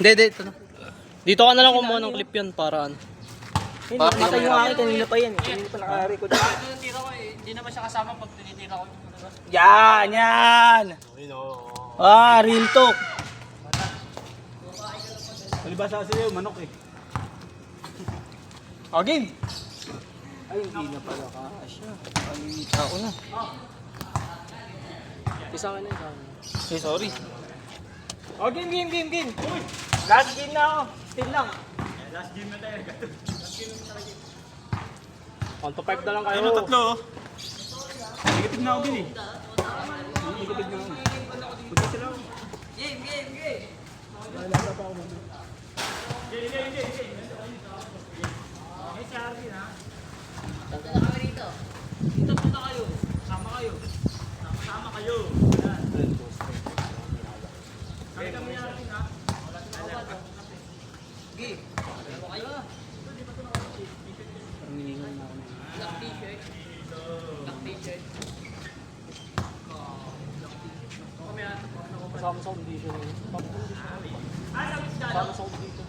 Hindi, ito na. Dito ka na lang kumuha ng clip yan para ano. Hindi, matay yung akin kanina pa yan. Kanina pa naka-record. Tinitira ko eh. Hindi naman siya kasama pag tinitira ko. Yan, yan! Real talk. Palibasa kasi yung manok eh. Game! Ay, hindi na pala kasya. Ay, tao na. Isa ka na isa. Sorry. Game! Last game na ako. Still lang. Last game na tayo. 1 to 5 na lang kayo. Ayun, tatlo oh. Negative na ako din eh. Negative na ako. Buti sila ako. Game! Sama kayo. Kami natin ha. Kasama sa audition. Kasama sa audition.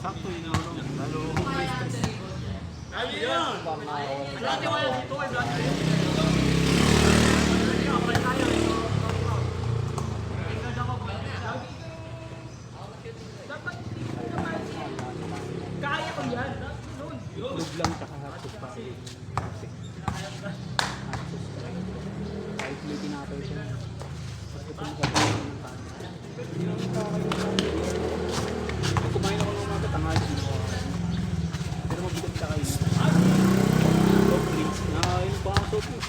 Sakto yun ako. Lalo ayun! Kaya ko yan. Lug lang tsaka hotdog pa. Kahit may tinapay siya. Basta pumakasin ng kumain ako ng mga tanghali. Pero mabigat ka kayo. Soft drinks. Nakakain pa ang soft drinks.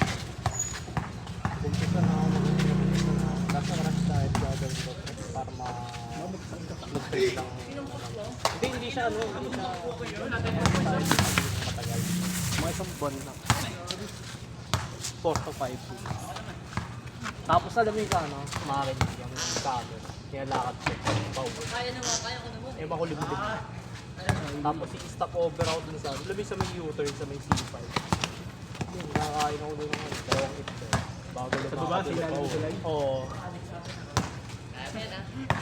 Kumpisa na ako nasa rush tayo gagawin ko para mag-trade lang. Hindi siya ano. Hindi siya matagal. Mga isang buwan lang. 4 to 5 weeks. Tapos alam mo ka, no? Marinig yung cover. Kaya lakad ko. Pauwi. Kaya ko naman. Eh, makulimlim. Tapos i-stop over ako dun sa, labi sa may U-turn, sa may C5. Yun, nakakain ako dun ng dalawang ito. Bago sa baba, sila yung tulay? Oo.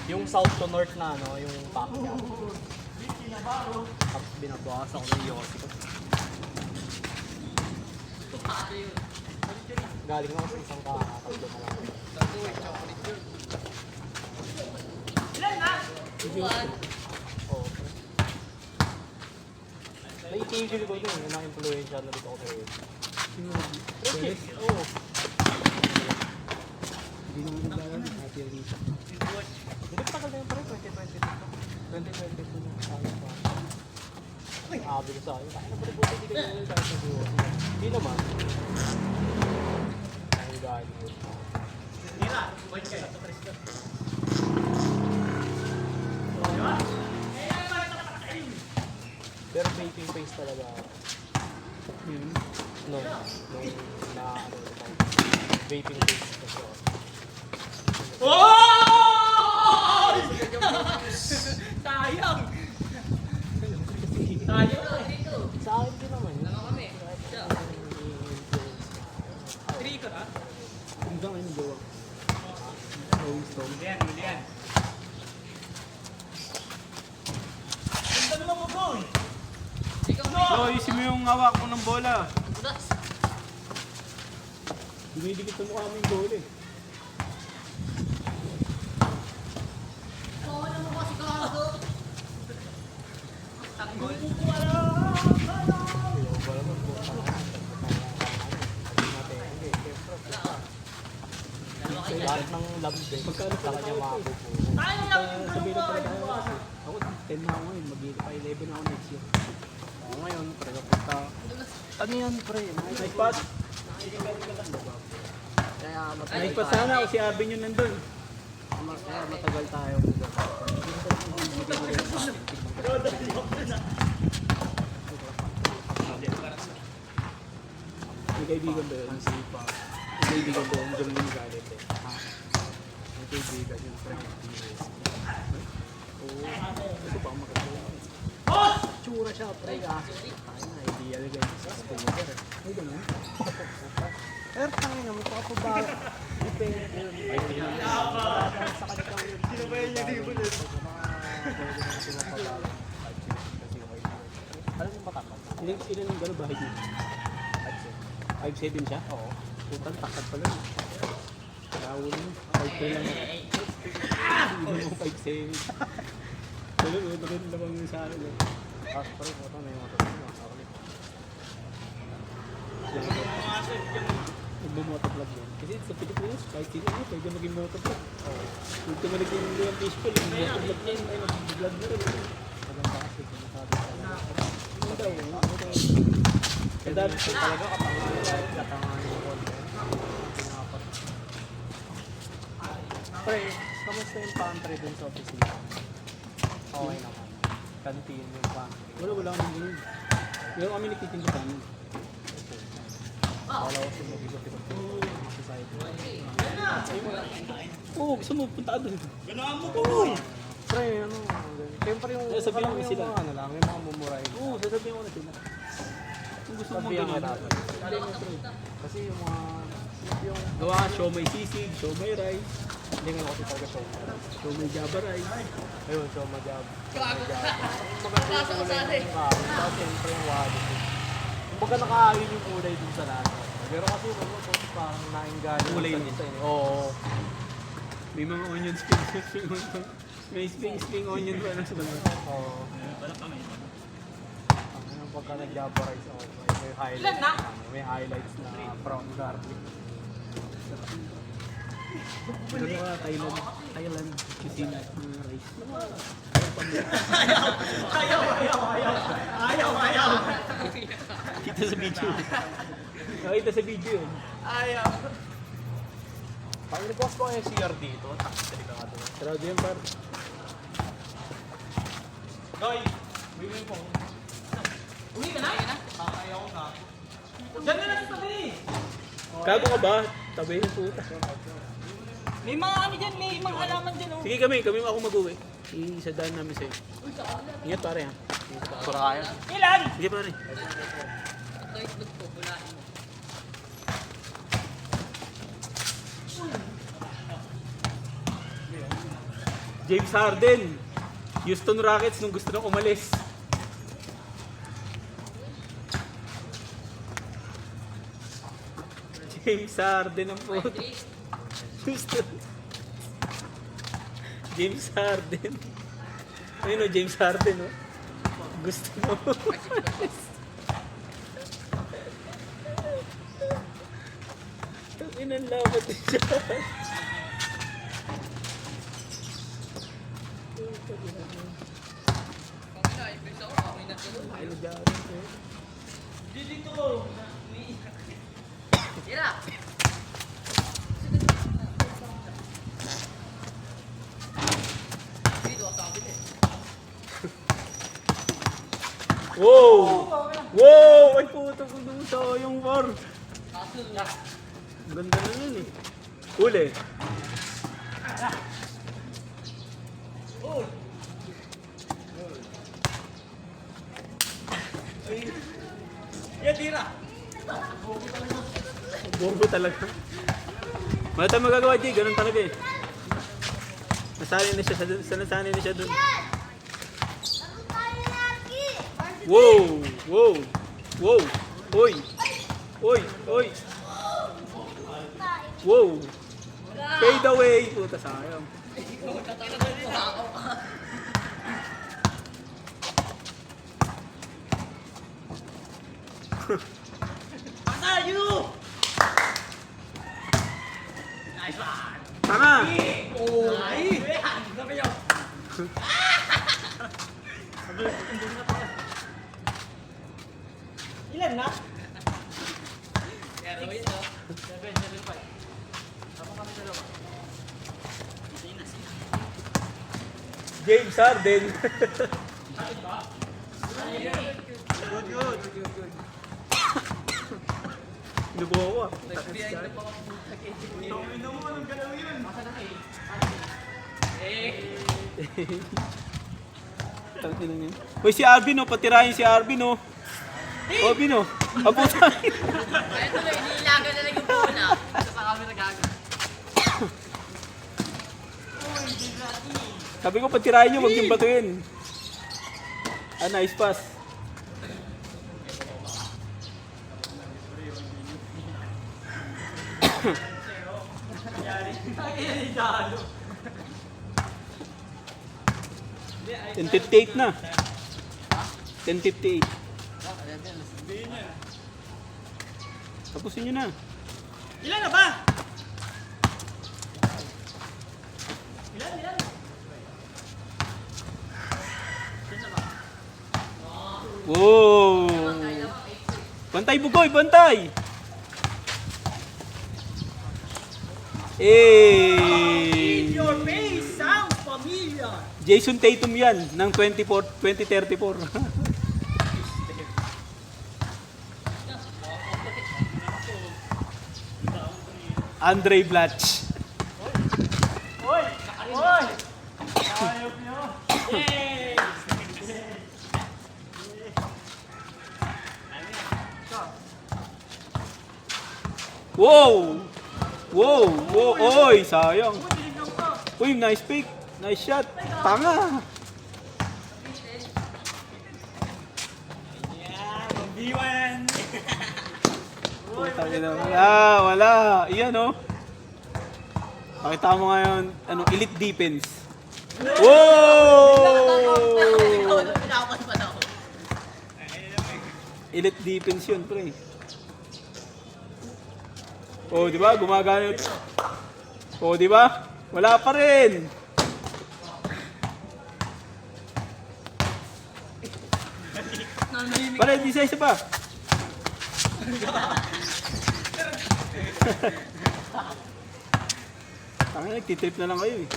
Yung south to north na, no? Yung Pacquiao. Tapos binabawas ako ng Yossi ko. Galing ako sa isang kakakatlo na lang. Oo. Naitigil ko dun, yung na-influensya na dito ako sa iyo. Regis? Oo. hindi naman naglalaan. Happy Risa. Hindi pa tagal na yun pa rin, 2022 na. Sayang pa. Sabi ko sa akin, kaya na pala buti hindi kayo ulit tayo sa buwan. Hindi naman. Ang gano'n. Nira, wait kayo. Pero vaping face talaga ako. Nung na ano ito. Vaping face kasi ako. Sayang! Sa akin din naman. Ano kami? Three ka ha? Hanggang ano gawa? Rolling Stone. Yan. So, isin mo yung hawak mo ng bola. Udas. Dumidikit sa mukha mo yung goal eh. Oo naman kasi kaso. Tanggol. Lahat ng love base, sa kanya makakupo. Tayo lang yung Sabihin na pala dalawa. tayo. Ako, 10 na ako ngayon. Mag-11 na ako next year. Ngayon, pre, kapunta. Ano yan, pre? Nice pass. Kaya Nice pass sana ako si Arvin yun nandun. Kaya matagal tayo. May kaibigan ba yun? Ang sipa. May kaibigan ba yun? Diyan mo yung galit eh. May kaibigan yung friend. Oo. Ito ba ang maganda? Tsura siya, pre. Tayo na, ideal guys. Spoiler. Ay, ganun. Pero tangin na, mukha pa ba? Depende. Sa kanila. Sino ba yun? ilan ang gano'n bahay niya? 5'7 siya? Oo. Putang takad pala. Lawon mo. 5'3 lang ako. Hindi mo 5'7. Wala mo, nakilamang yung sa akin. Tapos pa rin, may motor. Nagmo-motovlog yan. Kasi sa Pilipinas, kahit sino mo, pwede maging motovlog. Kung tumalig yung fishbowl, yung motovlog na yun, ay mag-vlog na rin. Maganda kasi, sinasabi ko. Ano daw? Ang dami ko talaga katangahan yung konti. Pinapat. Pre, kamusta yung pantry dun sa office nila? Okay naman. Canteen yung pantry. Wala kami ganun. Pero kami nagtitinda sa amin. Wala ko sumabigot-bigot yung society. Oo, gusto mo, punta ka doon. Pre, ano, siyempre yung, Sabihan alam mo mo sila. yung mga ano lang, yung mga mumuray. Oo, sasabihin ko na sila. Kung gusto mo Sabihan ka ganun. natin. Kasi yung mga, yung, Gawa ka, show may sisig, show may rice, hindi nga ako talaga show. show may java rice. Ayun, show majab. Pasa ko sana eh. Tapos siyempre yung wali. Kumbaga nakaayun yung kulay dun sa lasa. Pero kasi parang nainggan. Kulay din. Oo. May mga onion spring onion. May spring onion pa lang sa bala. Oo. Ang pagka nag-java rice ako, may highlights. Ilan na? May highlights na brown garlic. Ganun ka, Thailand cuisine mga rice. Ayaw! Kita sa video. Nakita sa video yun. Pag request ko yung CR dito, taxi ka nga doon. Sarado yan par. Goy! Bibili po. Uwi ka na? Kakayaw na. Diyan na lang sa tabi! Gago ka ba? Tabi yung puta. May mga ano dyan, may mga alaman dyan oh. Sige kami ako mag-uwi. Isadaan namin sa'yo. Ingat pare ha. Suraya. Ilan? Sige pare. Ito itlog ko, bulain mo. James Harden. Houston Rockets nung gusto nang umalis. James Harden ang puto. Houston. James Harden. Ayun o, James Harden o. Gusto mo. Tanginan lamat din siya. Pangina, ibig ako, kami na tulog. Ano dyan? Dito! Tira! Dito, sabi din. Wow! Wow! Ay puto ko doon sa yung war. Kaso na. Ganda na yun eh. Uli. Yan, tira! Borgo talaga. Wala tayong magagawa, Jay. Ganun talaga eh. Nasanay na siya, nasanay na siya dun. Wow! Wow! Wow! Oy! Oy! Oy! Wow! Fade away! Puta sayang. Pasayo! Nice one! Tama! Oh! Ay! Sabi niyo! Ilan na? Pero yun oh. 7.75. Tapos kami dalawa. James Harden. Lubo ako ah. Nag-behind na pa ako. Tawin na mo, anong galaw yun? Tangina niya. Uy, si Arvin oh, patirahin si Arvin oh. Arvin oh. Abutan. Kaya tuloy, iniilagan na lang yung bola. Ito pa kami nagaga. Sabi ko patirahin niyo, wag yung batuin. Ah, nice pass. $10.58 na. 10.58. Tapusin nyo na. Ilan na ba? Wow! Bantay Bugoy, bantay! Eh! Your face sounds familiar. Jason Tatum yan ng 2034. Andre Blatch. Oy! Oy! Ayop nyo. Yay! Wow! Wow! Wow! Oy! Sayang. Uy, nice pick. Nice shot. Tanga. Yeah, mag-B1. Wala. Iyan oh. Pakita mo ngayon, elite defense. Wow! Pinapan pa na ako. Elite defense yun, pre. Oh, di ba? Gumagana yun. Oh, di ba? Wala pa rin. Pare, isa pa. Tangina, nagtitrip na lang kayo eh.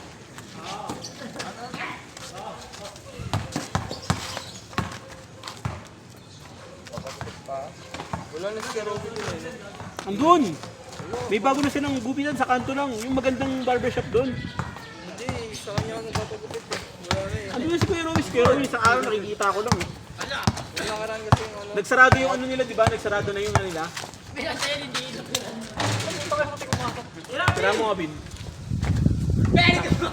Wala na si Robin eh. Andun! May bago na silang gupitan sa kanto lang. Yung magandang barbershop doon. Hindi, sa kanya ako nagpapagupit eh. Wala na eh. Andun na si Kuya Ruiz. Kuya Ruiz, sa araw nakikita ko lang eh. Wala ka rin kasi yung ano. Nagsarado yung ano nila, di ba? Nagsarado na yung ano nila. Pinatay hindi ito. Tira mo nga, Bin. Very good.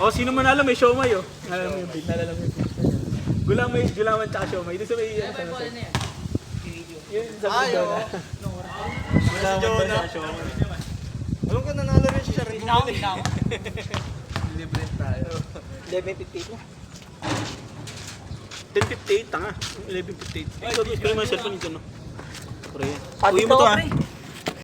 Oh, sino man alam, may siomay oh. Alam mo yung Bin, nalala mo yung Bin. Gulaman tsaka siomay. Doon sa may ano sa Pwede na yan. yun sa may Jonah. Gulaman ba siya? Alam ko nanalo rin siya rin. Now. Libre tayo. 11.58 na. 10.58, tanga. 11.58. Ikaw, ito yung mga cellphone nito, no? Pre. Uwi mo to, ha?